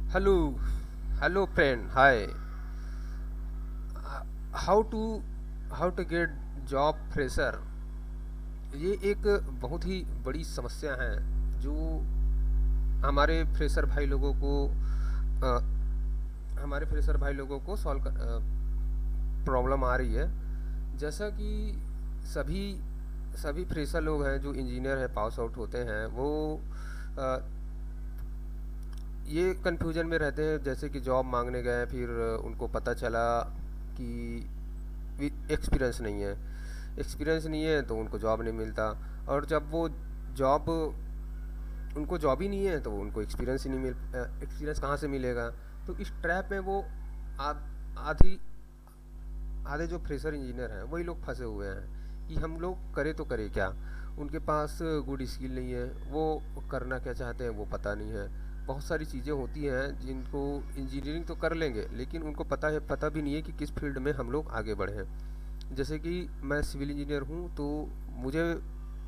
Hello hello friend hi. How to how to get job fresher, ये एक बहुत ही बड़ी समस्या है जो हमारे फ्रेशर भाई लोगों को अ, हमारे फ्रेशर भाई लोगों को सॉल्व प्रॉब्लम आ रही है। जैसा कि सभी सभी फ्रेशर लोग हैं जो इंजीनियर हैं पास आउट होते हैं वो अ, ये कन्फ्यूजन में रहते हैं। जैसे कि जॉब मांगने गए फिर उनको पता चला कि एक्सपीरियंस नहीं है। एक्सपीरियंस नहीं है तो उनको जॉब नहीं मिलता। और जब वो जॉब उनको जॉब ही नहीं है तो उनको एक्सपीरियंस ही नहीं एक्सपीरियंस कहाँ से मिलेगा। तो इस ट्रैप में वो आध आधी आधे जो फ्रेशर इंजीनियर हैं वही लोग फंसे हुए हैं कि हम लोग करें तो करें क्या। उनके पास गुड स्किल नहीं है, वो करना क्या चाहते हैं वो पता नहीं है। बहुत सारी चीज़ें होती हैं जिनको इंजीनियरिंग तो कर लेंगे लेकिन उनको पता भी नहीं है कि किस फील्ड में हम लोग आगे बढ़ें। जैसे कि मैं सिविल इंजीनियर हूँ तो मुझे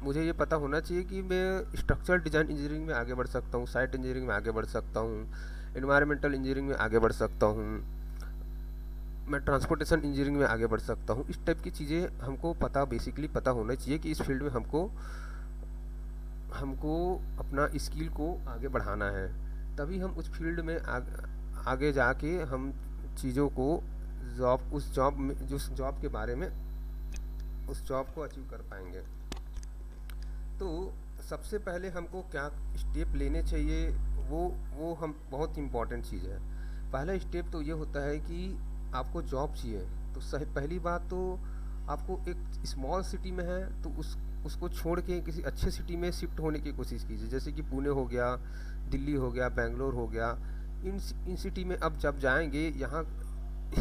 मुझे ये पता होना चाहिए कि मैं स्ट्रक्चरल डिज़ाइन इंजीनियरिंग में आगे बढ़ सकता हूँ, साइट इंजीनियरिंग में आगे बढ़ सकता हूँ, इन्वायरमेंटल इंजीनियरिंग में आगे बढ़ सकता हूँ, मैं ट्रांसपोर्टेशन इंजीनियरिंग में आगे बढ़ सकता हूँ। इस टाइप की चीज़ें हमको बेसिकली पता होना चाहिए कि इस फील्ड में हमको हमको अपना स्किल को आगे बढ़ाना है। तभी हम उस फील्ड में आगे जाके हम चीज़ों को जॉब में जिस जॉब के बारे में उस जॉब को अचीव कर पाएंगे। तो सबसे पहले हमको क्या स्टेप लेने चाहिए, वो वो हम बहुत इम्पॉर्टेंट चीज़ है। पहला स्टेप तो ये होता है कि आपको जॉब चाहिए। तो सही पहली बात तो आपको एक स्मॉल सिटी में है तो उसको छोड़ के किसी अच्छे सिटी में शिफ्ट होने की कोशिश कीजिए। जैसे कि पुणे हो गया, दिल्ली हो गया, बेंगलोर हो गया। इन सिटी में अब जब जाएंगे यहाँ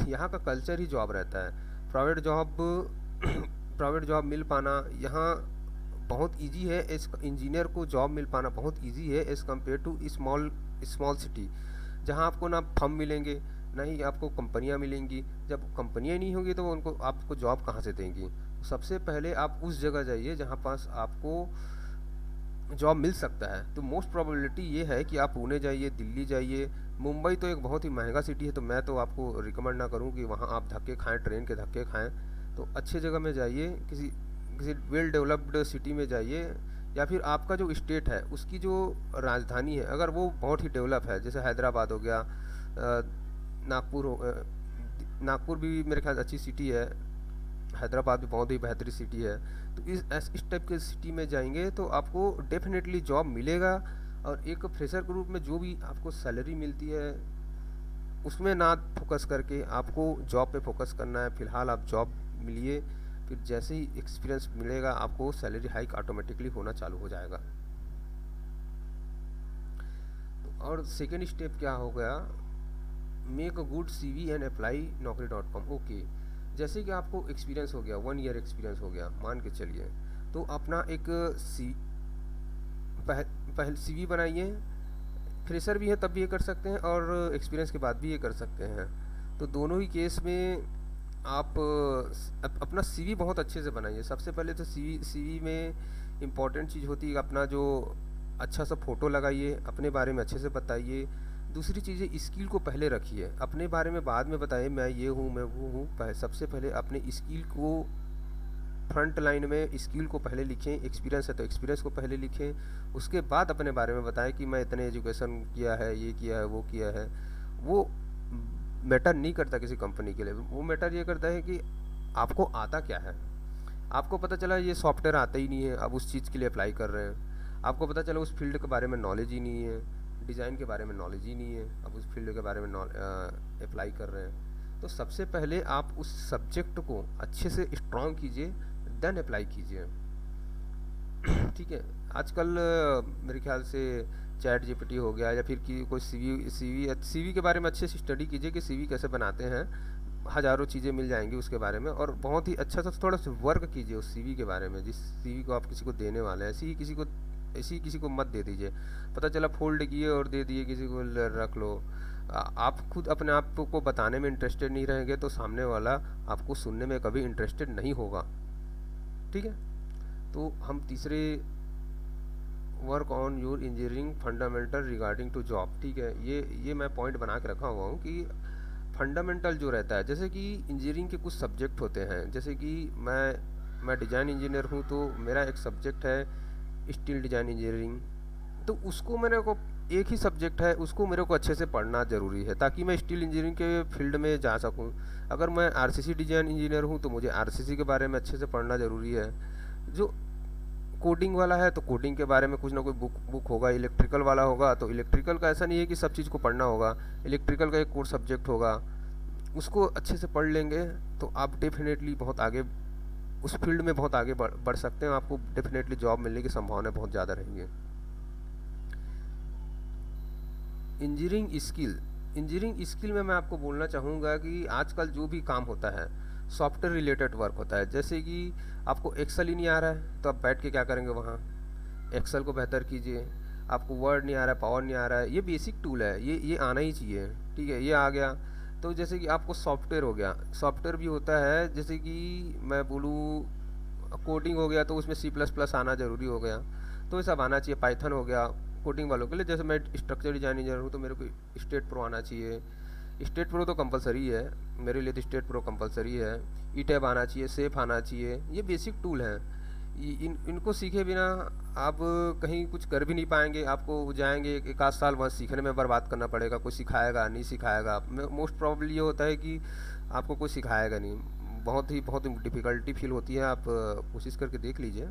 यहाँ का कल्चर ही जॉब रहता है। प्राइवेट जॉब प्राइवेट जॉब मिल पाना यहाँ बहुत इजी है। इस इंजीनियर को जॉब मिल पाना बहुत इजी है as compare to small small city, जहाँ आपको ना फर्म मिलेंगे ना ही आपको कंपनियाँ मिलेंगी। जब कंपनियाँ नहीं होंगी तो उनको आपको जॉब कहाँ से देंगी। सबसे पहले आप उस जगह जाइए जहाँ पास आपको जॉब मिल सकता है। तो मोस्ट प्रोबेबिलिटी ये है कि आप पुणे जाइए, दिल्ली जाइए। मुंबई तो एक बहुत ही महंगा सिटी है तो मैं तो आपको रिकमेंड ना करूँ कि वहाँ आप धक्के खाएं, ट्रेन के धक्के खाएं। तो अच्छे जगह में जाइए, किसी किसी वेल डेवलप्ड सिटी में जाइए। या फिर आपका जो स्टेट है उसकी जो राजधानी है अगर वो बहुत ही डेवलप है, जैसे हैदराबाद हो गया, नागपुर नागपुर भी मेरे ख्याल अच्छी सिटी है, हैदराबाद भी बहुत ही बेहतरीन सिटी है। तो इस टाइप के सिटी में जाएंगे तो आपको डेफिनेटली जॉब मिलेगा। और एक फ्रेशर के रूप में जो भी आपको सैलरी मिलती है उसमें ना फोकस करके आपको जॉब पे फोकस करना है। फिलहाल आप जॉब मिलिए, फिर जैसे ही एक्सपीरियंस मिलेगा आपको सैलरी हाइक ऑटोमेटिकली होना चालू हो जाएगा। तो और सेकेंड स्टेप क्या हो गया, make a good CV and apply naukri.com। Okay, जैसे कि आपको एक्सपीरियंस हो गया, 1 ईयर एक्सपीरियंस हो गया मान के चलिए, तो अपना एक सी पह, पहले सीवी बनाइए। फ्रेशर भी है तब भी ये कर सकते हैं और एक्सपीरियंस के बाद भी ये कर सकते हैं। तो दोनों ही केस में आप अपना सीवी बहुत अच्छे से बनाइए। सबसे पहले तो सीवी में इम्पॉर्टेंट चीज़ होती है अपना जो अच्छा सा फ़ोटो लगाइए, अपने बारे में अच्छे से बताइए। दूसरी चीज़ है स्किल को पहले रखिए, अपने बारे में बाद में बताइए मैं ये हूँ मैं वो हूँ। सबसे पहले अपने स्किल को फ्रंट लाइन में स्किल को पहले लिखें, एक्सपीरियंस है तो एक्सपीरियंस को पहले लिखें, उसके बाद अपने बारे में बताएं कि मैं इतने एजुकेशन किया है, ये किया है, वो किया है। वो मैटर नहीं करता किसी कंपनी के लिए, वो मैटर ये करता है कि आपको आता क्या है। आपको पता चला ये सॉफ्टवेयर आता ही नहीं है, अब उस चीज़ के लिए अप्लाई कर रहे हैं। आपको पता चला उस फील्ड के बारे में नॉलेज ही नहीं है, डिज़ाइन के बारे में नॉलेज ही नहीं है, अब उस फील्ड के बारे में अप्लाई कर रहे हैं। तो सबसे पहले आप उस सब्जेक्ट को अच्छे से स्ट्रॉन्ग कीजिए, देन अप्लाई कीजिए। ठीक है। आजकल मेरे ख्याल से चैट जीपीटी हो गया या फिर कि कोई सीवी के बारे में अच्छे से स्टडी कीजिए कि सीवी कैसे बनाते हैं। हज़ारों चीज़ें मिल जाएंगी उसके बारे में, और बहुत ही अच्छा सा थोड़ा सा वर्क कीजिए उस सीवी के बारे में। जिस सीवी को आप किसी को देने वाले हैं ऐसी ही किसी को मत दे दीजिए। पता चला फोल्ड किए और दे दिए किसी को, रख लो। आप खुद अपने आप को बताने में इंटरेस्टेड नहीं रहेंगे तो सामने वाला आपको सुनने में कभी इंटरेस्टेड नहीं होगा। ठीक है। तो हम तीसरे work on your engineering fundamental regarding to job. ठीक है, ये मैं पॉइंट बना के रखा हुआ हूँ कि फंडामेंटल जो रहता है, जैसे कि इंजीनियरिंग के कुछ सब्जेक्ट होते हैं, जैसे कि मैं डिज़ाइन इंजीनियर हूँ, तो मेरा एक सब्जेक्ट है स्टील डिज़ाइन इंजीनियरिंग। तो उसको मेरे को, एक ही सब्जेक्ट है, उसको मेरे को अच्छे से पढ़ना ज़रूरी है ताकि मैं स्टील इंजीनियरिंग के फील्ड में जा सकूं। अगर मैं आरसीसी डिज़ाइन इंजीनियर हूं तो मुझे आरसीसी के बारे में अच्छे से पढ़ना ज़रूरी है। जो कोडिंग वाला है तो कोडिंग के बारे में कुछ ना कोई बुक बुक होगा। इलेक्ट्रिकल वाला होगा तो इलेक्ट्रिकल का ऐसा नहीं है कि सब चीज़ को पढ़ना होगा। इलेक्ट्रिकल का एक कोर सब्जेक्ट होगा, उसको अच्छे से पढ़ लेंगे तो आप डेफिनेटली बहुत आगे उस फील्ड में बहुत आगे बढ़ सकते हैं। आपको डेफिनेटली जॉब मिलने की संभावना बहुत ज़्यादा रहेंगी। इंजीनियरिंग स्किल में मैं आपको बोलना चाहूँगा कि आजकल जो भी काम होता है सॉफ्टवेयर रिलेटेड वर्क होता है। जैसे कि आपको एक्सेल ही नहीं आ रहा है तो आप बैठ के क्या करेंगे वहाँ, एक्सेल को बेहतर कीजिए। आपको वर्ड नहीं आ रहा है, पावर नहीं आ रहा है, ये बेसिक टूल है, ये आना ही चाहिए। ठीक है, ये आ गया। तो जैसे कि आपको सॉफ्टवेयर हो गया, सॉफ्टवेयर भी होता है, जैसे कि मैं बोलूँ कोडिंग हो गया तो उसमें सी प्लस प्लस आना ज़रूरी हो गया, तो ये सब आना चाहिए। पाइथन हो गया कोडिंग वालों के लिए। जैसे मैं स्ट्रक्चर डिजाइन इंजीनियर हूँ तो मेरे को स्टेट प्रो आना चाहिए। स्टेट प्रो तो कंपलसरी है मेरे लिए, तो स्टेट प्रो कंपलसरी है। ई टैब आना चाहिए, सेफ आना चाहिए। ये बेसिक टूल हैं, इनको सीखे बिना आप कहीं कुछ कर भी नहीं पाएंगे। आपको जाएंगे एक आध साल वहाँ सीखने में बर्बाद करना पड़ेगा, कोई सिखाएगा नहीं, सिखाएगा मोस्ट प्रॉब्लली ये होता है कि आपको कोई सिखाएगा नहीं। बहुत ही डिफ़िकल्टी फील होती है। आप कोशिश करके देख लीजिए,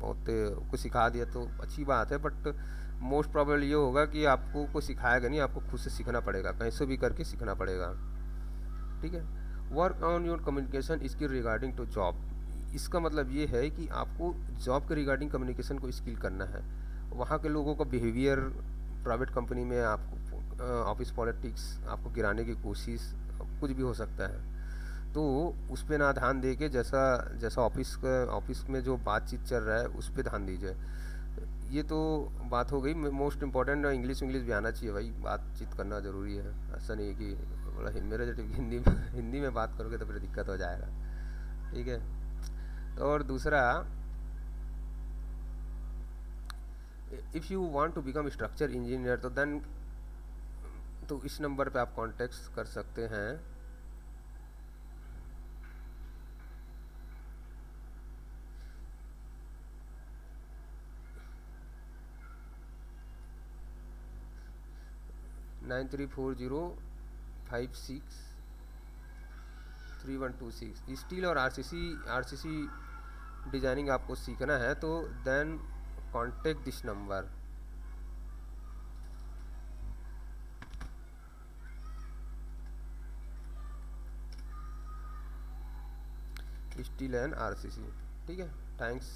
बहुत कुछ सिखा दिया तो अच्छी बात है, बट मोस्ट प्रॉबल ये होगा कि आपको कोई सिखाएगा नहीं, आपको खुद से सीखना पड़ेगा, कहीं से भी करके सीखना पड़ेगा। ठीक है। Work on your communication skill regarding to job, इसका मतलब ये है कि आपको जॉब के रिगार्डिंग कम्युनिकेशन को स्किल करना है। वहाँ के लोगों का बिहेवियर, प्राइवेट कंपनी में आपको ऑफिस पॉलिटिक्स आपको गिराने की कोशिश, कुछ भी हो सकता है। तो उस पर ना ध्यान दे के जैसा जैसा ऑफिस में जो बातचीत चल रहा है उस पर ध्यान दीजिए। ये तो बात हो गई। मोस्ट इम्पोर्टेंट इंग्लिश भी आना चाहिए भाई, बातचीत करना ज़रूरी है। ऐसा नहीं है कि बोला मेरे जैसे हिंदी में बात करोगे तो फिर दिक्कत हो जाएगा। ठीक है। तो और दूसरा, if you want to become structure engineer तो देन, तो इस नंबर पे आप कांटेक्ट कर सकते हैं। 9340563126। स्टील और आरसीसी डिजाइनिंग आपको सीखना है तो then contact this number. Steel and RCC. ठीक है, थैंक्स।